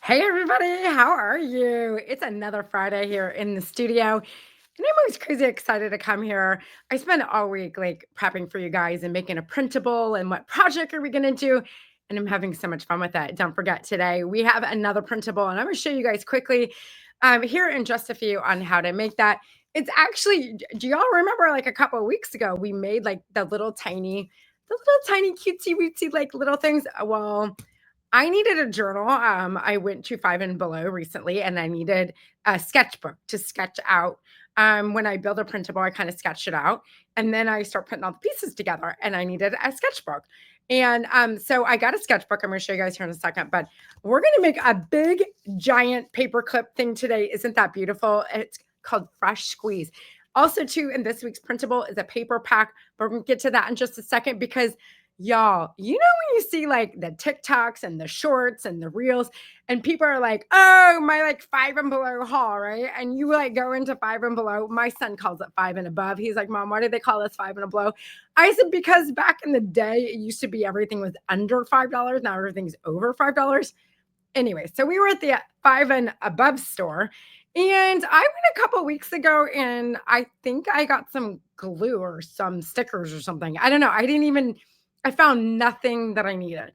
Hey everybody, how are you? It's another Friday here in the studio, and I'm always crazy excited to come here. I spent all week like prepping for you guys and making a printable and what project are we going to do, and I'm having so much fun with that. Don't forget today we have another printable, and I'm going to show you guys quickly here in just a few on how to make that. It's actually, do y'all remember like a couple of weeks ago we made like the little tiny cutesy weetsy like little things? Well, I needed a journal. I went to Five and Below recently, and I needed a sketchbook to sketch out. When I build a printable, I kind of sketch it out, and then I start putting all the pieces together. And I needed a sketchbook, and so I got a sketchbook. I'm going to show you guys here in a second, but we're going to make a big, giant paperclip thing today. Isn't that beautiful? It's called Fresh Squeeze. Also, too, in this week's printable is a paper pack, but we're going to get to that in just a second because y'all, you know, when you see like the TikToks and the shorts and the reels, and people are like, oh, my like Five and Below haul, right? And you like go into Five and Below. My son calls it Five and Above. He's like, Mom, why do they call us Five and Below? I said, because back in the day, it used to be everything was under $5. Now everything's over $5. Anyway, so we were at the Five and Above store, and I went a couple weeks ago, and I think I got some glue or some stickers or something. I don't know. I found nothing that I needed.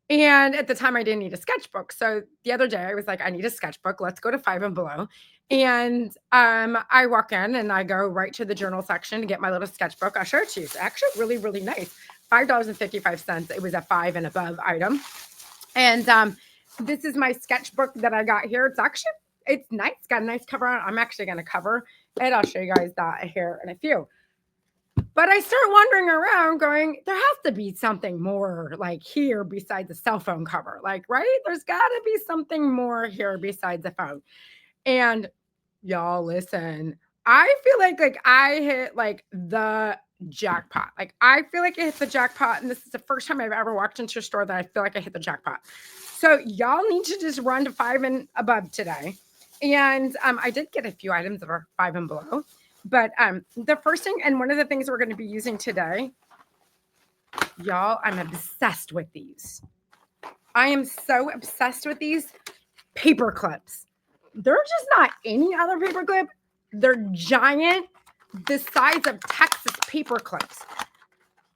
And at the time, I didn't need a sketchbook. So the other day, I was like, I need a sketchbook. Let's go to Five and Below. And I walk in and I go right to the journal section to get my little sketchbook. I'll show it to you. It's actually really, really nice. $5.55. It was a Five and Above item. And this is my sketchbook that I got here. It's nice. It's got a nice cover on it. I'm actually going to cover it. I'll show you guys that here in a few. But I start wandering around going, there has to be something more like here besides the cell phone cover. Like, right? There's got to be something more here besides the phone. And y'all listen, I feel like I hit like the jackpot. Like I feel like I hit the jackpot. And this is the first time I've ever walked into a store that I feel like I hit the jackpot. So y'all need to just run to Five and Above today. And I did get a few items that are Five and Below. But the first thing, and one of the things we're going to be using today, y'all, I'm obsessed with these. I am so obsessed with these paper clips. They're just not any other paper clip. They're giant, the size of Texas paper clips.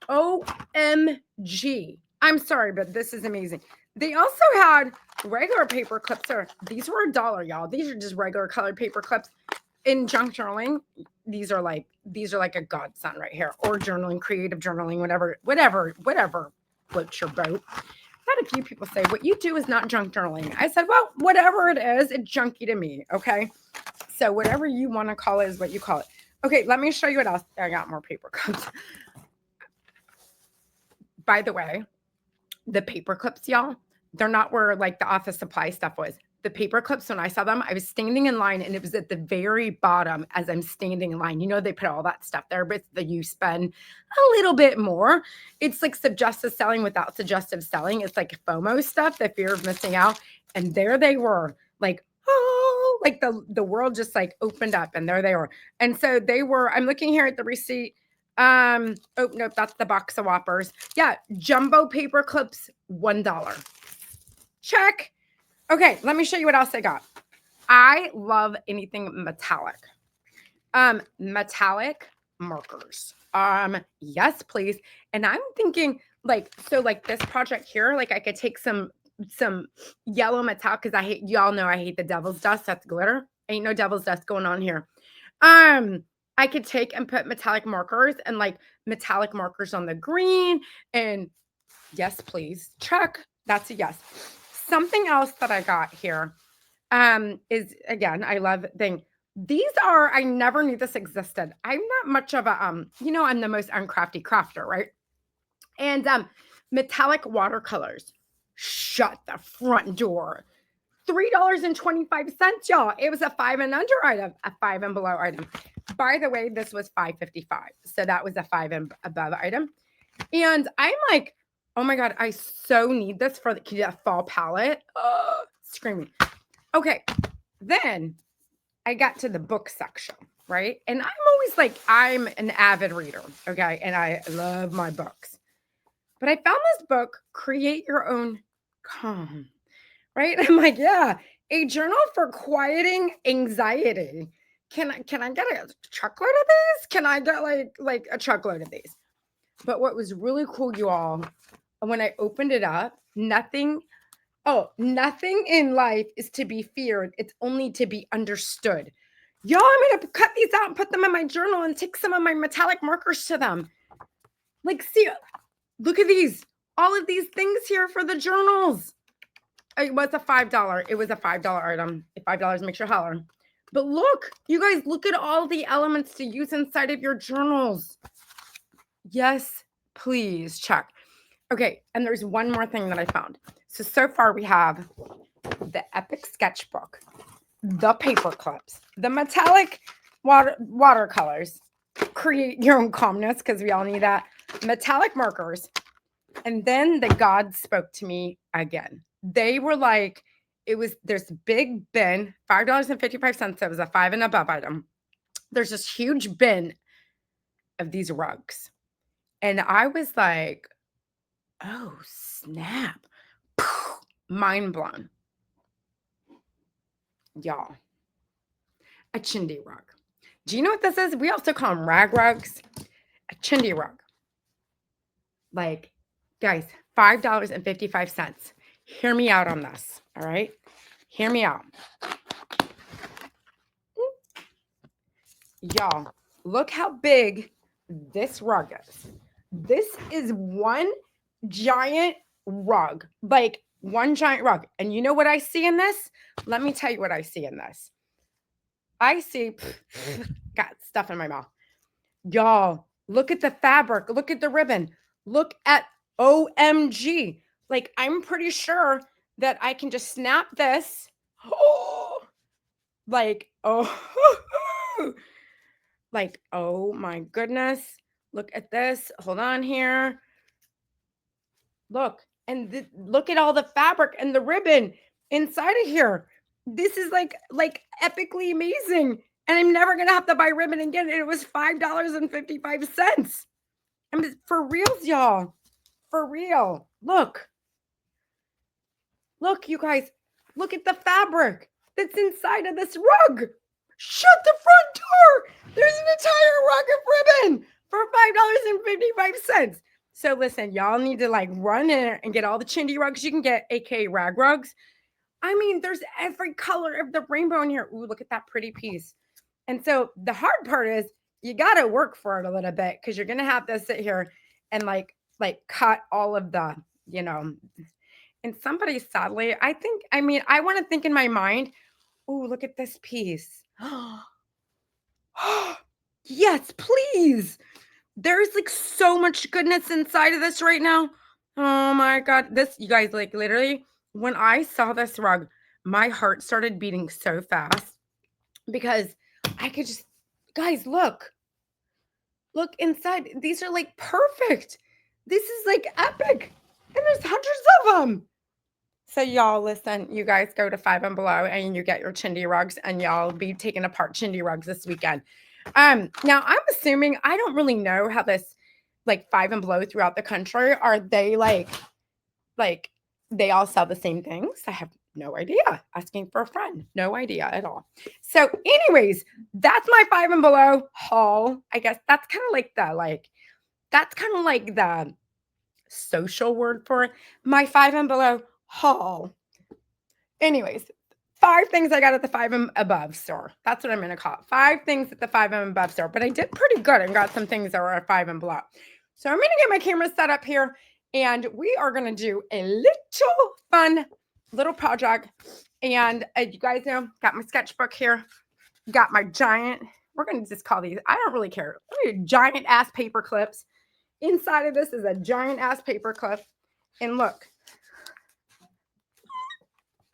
OMG. I'm sorry, but this is amazing. They also had regular paper clips. These were $1, y'all. These are just regular colored paper clips. In junk journaling, these are like a godsend right here, or journaling, creative journaling, whatever floats your boat. I've had a few people say, what you do is not junk journaling. I said, well, whatever it is, it's junky to me. Okay. So whatever you want to call it is what you call it. Okay. Let me show you what else. I got more paper clips. By the way, the paper clips, y'all, they're not where like the office supply stuff was. The paper clips, when I saw them, I was standing in line and it was at the very bottom as I'm standing in line. You know, they put all that stuff there, but you spend a little bit more. It's like suggestive selling without suggestive selling. It's like FOMO stuff, the fear of missing out. And there they were, like, oh, like the world just like opened up and there they were. And so they were, I'm looking here at the receipt. Oh, nope, that's the box of Whoppers. Yeah, jumbo paper clips, $1. Check. Okay, let me show you what else I got. I love anything metallic. Metallic markers. Yes, please. And I'm thinking like this project here, like I could take some yellow metallic because y'all know I hate the devil's dust. That's glitter. Ain't no devil's dust going on here. I could take and put metallic markers and like metallic markers on the green. And yes, please. Check. That's a yes. Something else that I got here is, again, I love thing. These are, I never knew this existed. I'm not much of a, I'm the most uncrafty crafter, right? And metallic watercolors. Shut the front door. $3.25, y'all. It was a Five and Under item, a Five and Below item. By the way, this was $5.55. So that was a Five and Above item. And I'm like, oh my God, I so need this for the fall palette. Oh, screaming. Okay, then I got to the book section, right? And I'm always like, I'm an avid reader, okay? And I love my books. But I found this book, Create Your Own Calm, right? I'm like, yeah, a journal for quieting anxiety. Can I get a truckload of these? Can I get like a truckload of these? But what was really cool, you all, when I opened it up, nothing in life is to be feared. It's only to be understood. Y'all, I'm gonna cut these out and put them in my journal and take some of my metallic markers to them. Like, see, look at these. All of these things here for the journals. It was a $5. It was a $5 item. $5 makes you holler. But look, you guys, look at all the elements to use inside of your journals. Yes, please check. Okay, and there's one more thing that I found. So far we have the Epic Sketchbook, the Paperclips, the metallic watercolors. Create your own calmness because we all need that. Metallic markers. And then the gods spoke to me again. They were like, there's a big bin, $5.55. It was a 5 and above item. There's this huge bin of these rugs. And I was like, oh, snap. Mind blown. Y'all, a Chindi rug. Do you know what this is? We also call them rag rugs. A Chindi rug. Like, guys, $5.55. Hear me out on this, all right? Hear me out. Y'all, look how big this rug is. This is one giant rug, like one giant rug. And you know what I see in this? Let me tell you what I see in this. I see, got stuff in my mouth. Y'all, look at the fabric. Look at the ribbon. Look at OMG. Like, I'm pretty sure that I can just snap this. Oh, like, oh, like, oh my goodness. Look at this. Hold on here. Look, and look at all the fabric and the ribbon inside of here. This is like epically amazing. And I'm never gonna have to buy ribbon again. And it was $5.55. I mean, for reals, y'all. For real. Look, you guys. Look at the fabric that's inside of this rug. Shut the front door. There's an entire rug of ribbon for $5.55. So listen, y'all need to like run in and get all the Chindi rugs you can get, aka rag rugs. I mean, there's every color of the rainbow in here. Ooh, look at that pretty piece. And so the hard part is you got to work for it a little bit because you're going to have to sit here and like cut all of the, and somebody sadly, I want to think in my mind, oh, look at this piece. Yes, please. There's like so much goodness inside of this right now. Oh my God. This, you guys, like literally, when I saw this rug, my heart started beating so fast because I could just, guys, look inside. These are like perfect. This is like epic. And there's hundreds of them. So y'all, listen, you guys go to 5 and Below and you get your Chindi rugs and y'all be taking apart Chindi rugs this weekend. Now I'm assuming, I don't really know how this like 5 and Below throughout the country, are they like they all sell the same things? I have no idea. Asking for a friend. No idea at all. So anyways, that's my 5 and Below haul. I guess that's kind of like the social word for it. My 5 and Below haul. Anyways, 5 things I got at the 5 and Above store. That's what I'm going to call it. 5 things at the 5 and Above store. But I did pretty good and got some things that were at 5 and Below. So I'm going to get my camera set up here and we are going to do a little fun little project. And you guys know, got my sketchbook here. Got my giant, we're going to just call these, I don't really care. Giant ass paper clips. Inside of this is a giant ass paper clip. And look.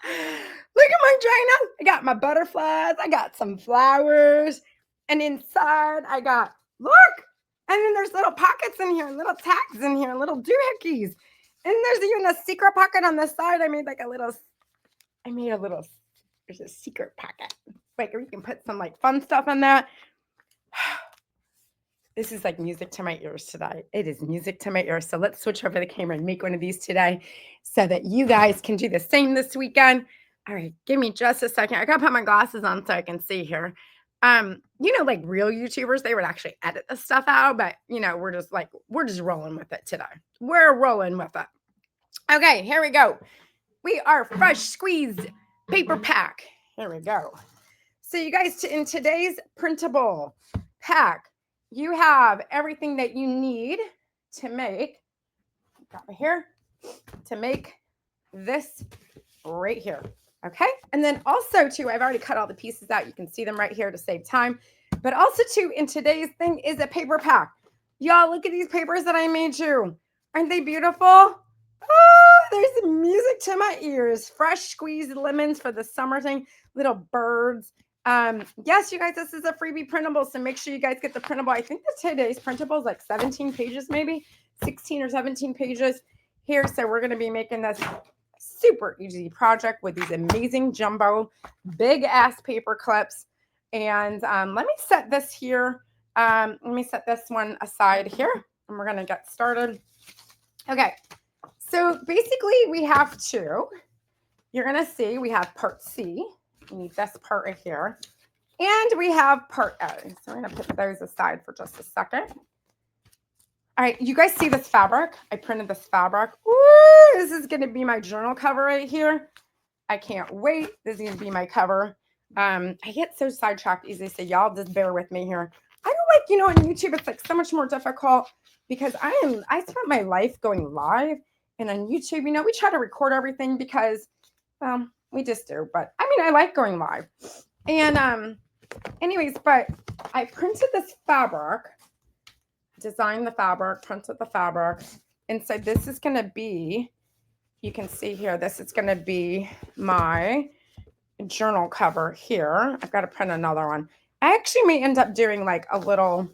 Look at my giant, I got my butterflies, I got some flowers, and inside I got, look, and then there's little pockets in here, little tags in here, little doohickeys, and there's even a secret pocket on the side. There's a secret pocket, like you can put some like fun stuff in that. This is like music to my ears today. It is music to my ears. So let's switch over the camera and make one of these today so that you guys can do the same this weekend. All right, give me just a second. I gotta put my glasses on so I can see here. Like real YouTubers, they would actually edit this stuff out, but we're just rolling with it today. We're rolling with it. Okay, here we go. We are fresh squeezed paper pack. Here we go. So you guys, in today's printable pack, you have everything that you need to make, got me here, to make this right here. Okay. And then also too, I've already cut all the pieces out. You can see them right here to save time. But also too, in today's thing is a paper pack. Y'all, look at these papers that I made you. Aren't they beautiful? Oh, there's music to my ears. Fresh squeezed lemons for the summer thing. Little birds. Yes, you guys, this is a freebie printable, so make sure you guys get the printable. I think that today's printable is like 17 pages, maybe 16 or 17 pages here. So we're going to be making this super easy project with these amazing jumbo big ass paper clips. And let me set this here. Let me set this one aside here, and we're going to get started. Okay, so basically we have two. You're going to see we have part C. We need this part right here. And we have part A. So I'm going to put those aside for just a second. All right, you guys see this fabric? I printed this fabric. Woo, this is going to be my journal cover right here. I can't wait. This is going to be my cover. I get so sidetracked easily, so y'all just bear with me here. I don't like, on YouTube, it's like so much more difficult because I spent my life going live. And on YouTube, we try to record everything because, we just do. But I mean, I like going live. And anyways, but I printed this fabric, designed the fabric, printed the fabric. And so this is going to be, you can see here, this is going to be my journal cover here. I've got to print another one. I actually may end up doing like a little,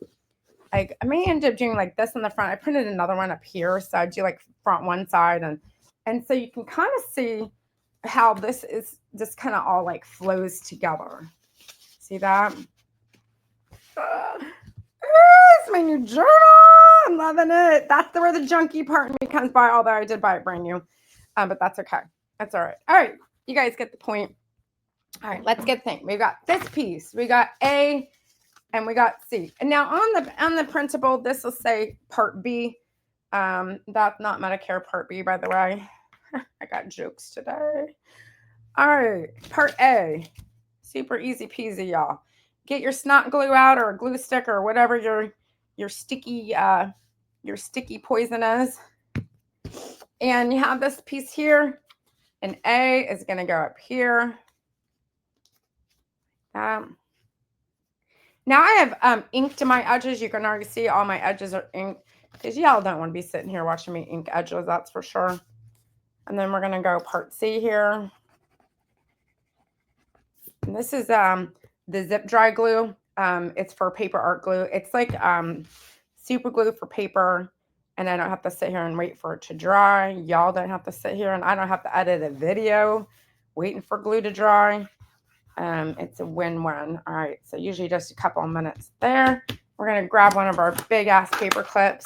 like I may end up doing like this in the front. I printed another one up here. So I do like front one side. And so you can kind of see how this is just kind of all like flows together. See that? It's my new journal. I'm loving it. That's where the junky part of me comes by, although I did buy it brand new. But that's okay. That's all right. All right. You guys get the point. All right, let's get things. We've got this piece. We got A and we got C. And now on the printable, this will say part B. That's not Medicare part B, by the way. I got jokes today. All right, part A. Super easy peasy, y'all. Get your snot glue out or a glue stick or whatever your sticky poison is. And you have this piece here, and A is going to go up here. Now I have inked my edges. You can already see all my edges are inked because y'all don't want to be sitting here watching me ink edges, that's for sure. And then we're going to go part C here. And this is the zip dry glue. It's for paper art glue. It's like super glue for paper. And I don't have to sit here and wait for it to dry. Y'all don't have to sit here and I don't have to edit a video waiting for glue to dry. It's a win-win. All right, so usually just a couple of minutes there. We're going to grab one of our big ass paper clips,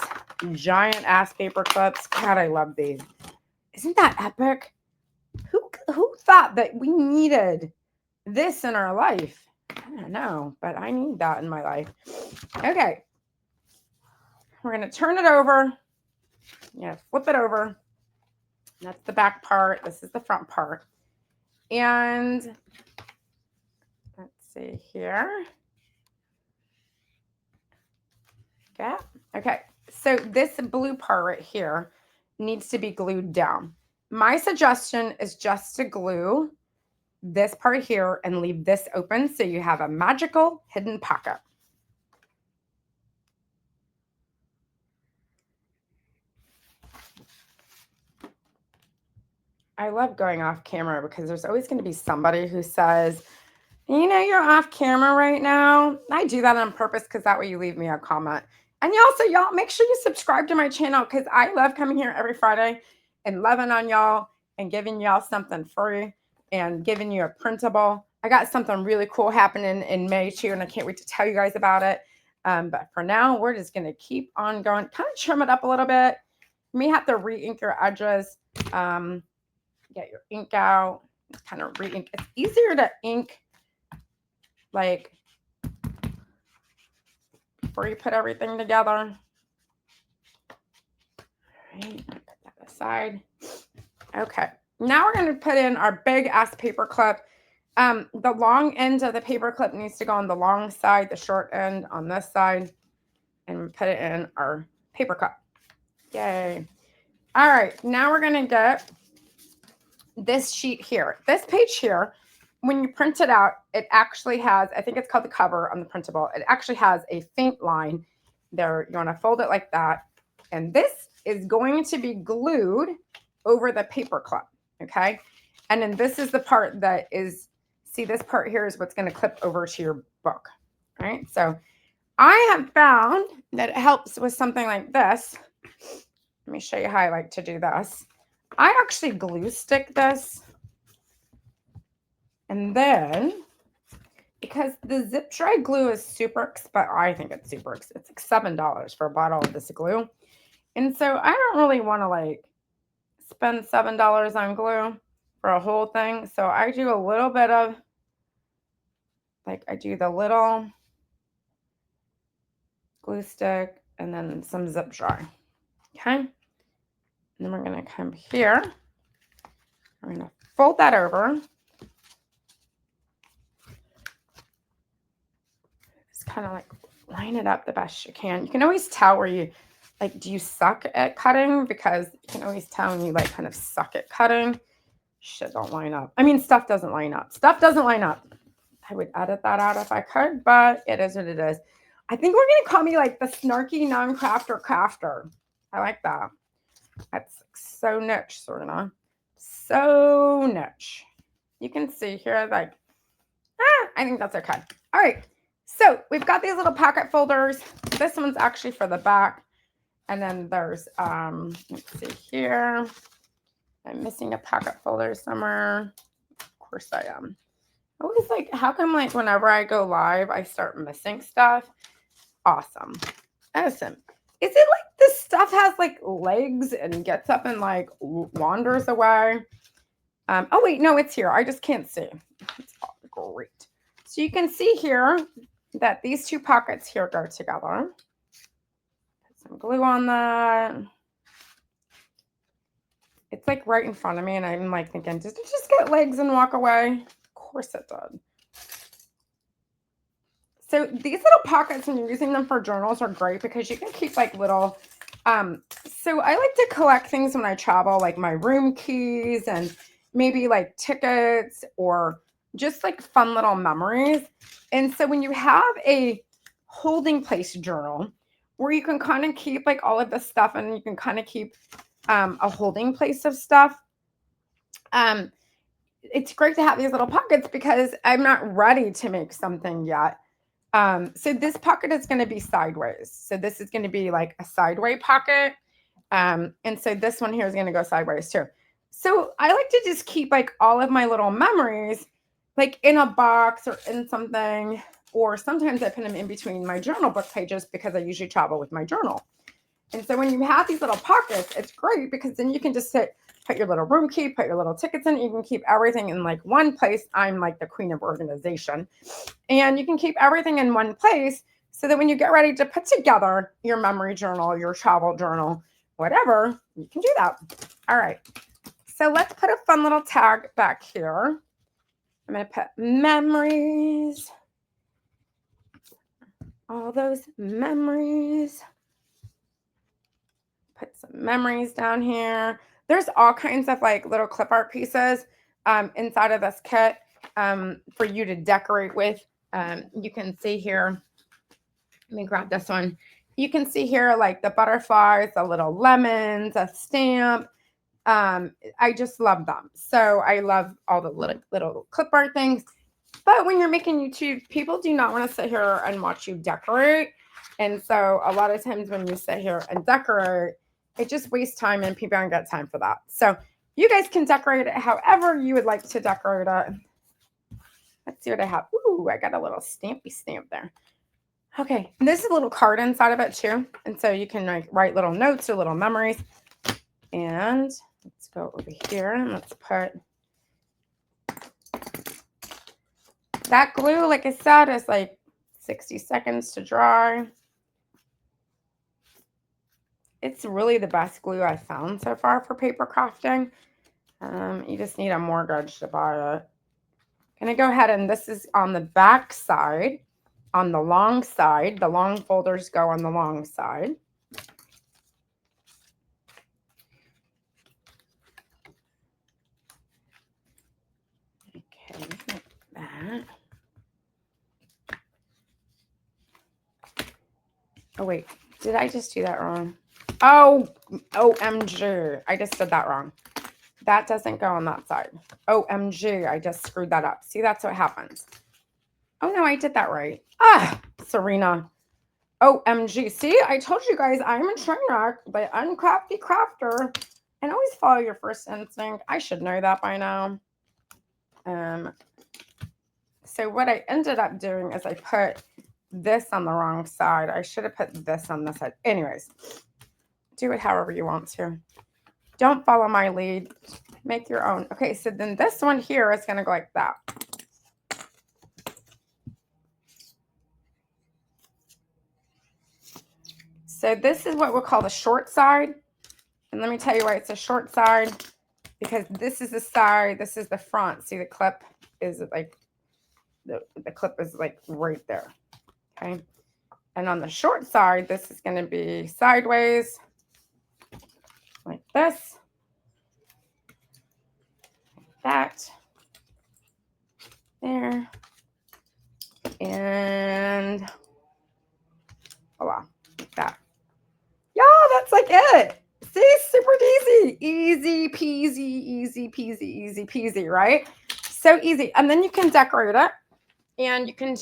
giant ass paper clips. God, I love these. Isn't that epic? Who thought that we needed this in our life? I don't know, but I need that in my life. Okay. We're going to turn it over. Yeah, flip it over. That's the back part. This is the front part. And let's see here. Yeah. Okay. So this blue part right here needs to be glued down. My suggestion is just to glue this part here and leave this open so you have a magical hidden pocket. I love going off camera because there's always going to be somebody who says, you're off camera right now. I do that on purpose because that way you leave me a comment. And y'all make sure you subscribe to my channel because I love coming here every Friday and loving on y'all and giving y'all something free and giving you a printable. I got something really cool happening in May too, and I can't wait to tell you guys about it. But for now, we're just going to keep on going. Kind of trim it up a little bit. You may have to re-ink your edges. Get your ink out. Kind of re-ink. It's easier to ink like before you put everything together. All right, put that aside. Okay, now we're going to put in our big ass paper clip. The long end of the paper clip needs to go on the long side, the short end on this side, and put it in our paper clip. Yay. All right, now we're going to get this sheet here. This page here, when you print it out, it actually has, I think it's called the cover on the printable. It actually has a faint line there. You want to fold it like that. And this is going to be glued over the paper clip. Okay. And then this is the part that is, see, this part here is what's going to clip over to your book. All right. So I have found that it helps with something like this. Let me show you how I like to do this. I actually glue stick this. And then, because the zip dry glue is super expensive, I think it's super expensive. It's like $7 for a bottle of this glue. And so I don't really want to like spend $7 on glue for a whole thing. So I do a little bit of, like I do the little glue stick and then some zip dry. Okay. And then we're going to come here. We're going to fold that over. Just kind of like line it up the best you can. You can always tell where you, like, do you suck at cutting? Because you can always tell when you like kind of suck at cutting. Shit don't line up. I mean, stuff doesn't line up. Stuff doesn't line up. I would edit that out if I could, but it is what it is. I think we're going to call me like the snarky non-crafter crafter. I like that. That's so niche, sort of. So niche. You can see here, like, I think that's okay. All right. So we've got these little pocket folders. This one's actually for the back. And then there's, let's see here. I'm missing a pocket folder somewhere. Of course I am. I always like, how come like whenever I go live, I start missing stuff? Awesome. Awesome. Is it like this stuff has like legs and gets up and like wanders away? Oh wait, no, it's here. I just can't see. It's all great. So you can see here that these two pockets here go together. Put some glue on that. It's like right in front of me and I'm like thinking, did it just get legs and walk away? Of course it did. So these little pockets, when you're using them for journals, are great because you can keep like little, so I like to collect things when I travel, like my room keys and maybe like tickets or just like fun little memories. And so when you have a holding place journal where you can kind of keep like all of this stuff and you can kind of keep a holding place of stuff, it's great to have these little pockets because I'm not ready to make something yet. So this pocket is going to be sideways. So this is going to be like a sideway pocket. And so this one here is going to go sideways too. So I like to just keep like all of my little memories like in a box or in something, or sometimes I put them in between my journal book pages because I usually travel with my journal. And so when you have these little pockets, it's great because then you can just put your little room key, put your little tickets in. You can keep everything in like one place. I'm like the queen of organization. And you can keep everything in one place so that when you get ready to put together your memory journal, your travel journal, whatever, you can do that. All right. So let's put a fun little tag back here. I'm going to put memories. All those memories. Put some memories down here. There's all kinds of like little clip art pieces inside of this kit for you to decorate with. You can see here, let me grab this one. You can see here like the butterflies, the little lemons, a stamp. I just love them. So I love all the little clip art things. But when you're making YouTube, people do not want to sit here and watch you decorate. And so a lot of times when you sit here and decorate, it just wastes time and people don't get time for that. So you guys can decorate it however you would like to decorate it. Let's see what I have. Ooh, I got a little stampy stamp there. Okay, and this is a little card inside of it too. And so you can like write little notes or little memories. And let's go over here and let's put that glue, like I said, is like 60 seconds to dry. It's really the best glue I've found so far for paper crafting. You just need a mortgage to buy it. Gonna go ahead, and this is on the back side, on the long side. The long folders go on the long side. Okay, like that. Oh wait, did I just do that wrong? Oh, OMG, I just did that wrong. That doesn't go on that side. OMG, I just screwed that up. See, that's what happens. Oh no, I did that right. Ah, Serena. OMG. See, I told you guys I'm a train wreck, the uncrafty crafter. And always follow your first instinct. I should know that by now. So what I ended up doing is I put this on the wrong side. I should have put this on this side. Anyways, do it however you want to. Don't follow my lead. Make your own. Okay, so then this one here is going to go like that. So this is what we'll call the short side. And let me tell you why it's a short side. Because this is the side, this is the front. See, the clip is like, the clip is like right there. Okay. And on the short side, this is going to be sideways. Like this. Like that. There. And voila. Like that. Yeah, that's like it. See, super easy. Easy peasy, easy peasy, easy peasy, right? So easy. And then you can decorate it. And you can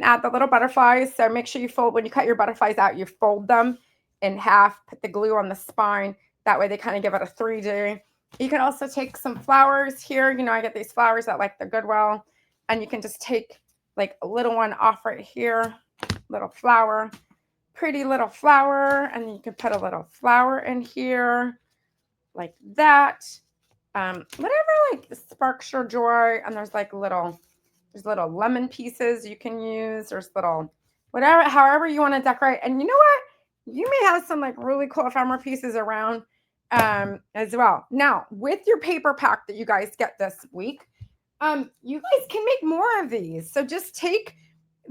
add the little butterflies. So make sure you fold, when you cut your butterflies out, you fold them in half, put the glue on the spine. That way they kind of give it a 3D. You can also take some flowers here. You know, I get these flowers at like the Goodwill. And you can just take like a little one off right here. Little flower. Pretty little flower. And you can put a little flower in here. Like that. Whatever like sparks your joy. And there's like there's little lemon pieces you can use. There's little, whatever, however you want to decorate. And you know what? You may have some like really cool ephemera pieces around as well. Now, with your paper pack that you guys get this week, you guys can make more of these. So just take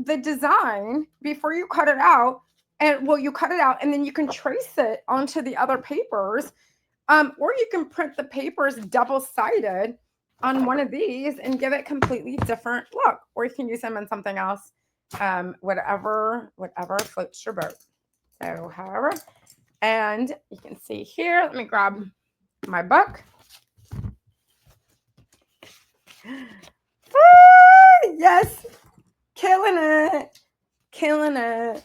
the design before you cut it out. And well, you cut it out and then you can trace it onto the other papers. Or you can print the papers double-sided on one of these and give it completely different look, or you can use them in something else, whatever floats your boat. So however, and you can see here, let me grab my book. Yes, killing it, killing it,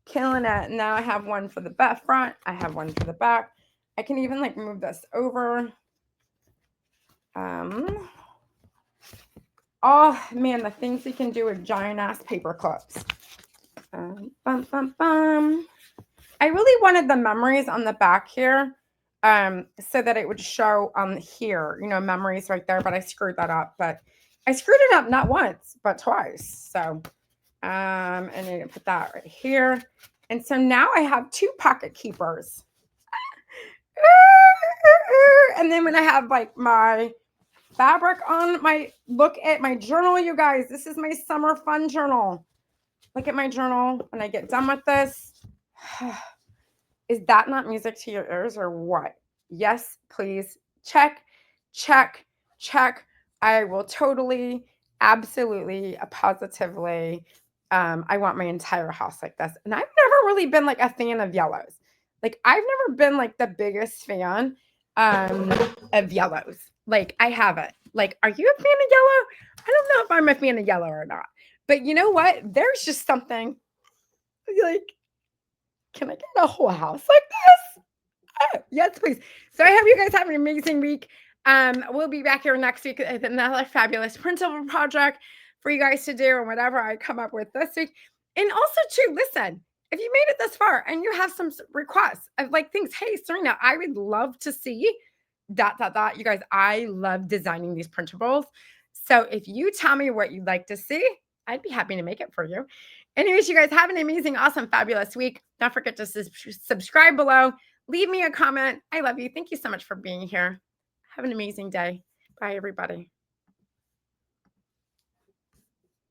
killing it. Now I have one for the back front, I have one for the back. I can even like move this over. Oh man, the things you can do with giant ass paper clips. I really wanted the memories on the back here, so that it would show on here, you know, memories right there. But I screwed that up. But I screwed it up not once, but twice. So, and I need to put that right here. And so now I have two pocket keepers. And then when I have like my fabric on my, look at my journal, you guys. This is my summer fun journal. Look at my journal when I get done with this. Is that not music to your ears or what? Yes, please. Check, check, check. I will totally, absolutely, positively. I want my entire house like this. And I've never really been like a fan of yellows. Like I've never been like the biggest fan of yellows. Like I haven't. Like, are you a fan of yellow? I don't know if I'm a fan of yellow or not. But you know what? There's just something like, can I get a whole house like this? Oh, yes, please. So I hope you guys have an amazing week. We'll be back here next week with another fabulous printable project for you guys to do and whatever I come up with this week. And also too, listen, if you made it this far and you have some requests of like things, hey, Serena, I would love to see dot, dot, dot. You guys, I love designing these printables. So if you tell me what you'd like to see, I'd be happy to make it for you. Anyways, you guys have an amazing, awesome, fabulous week. Don't forget to subscribe below. Leave me a comment. I love you. Thank you so much for being here. Have an amazing day. Bye, everybody.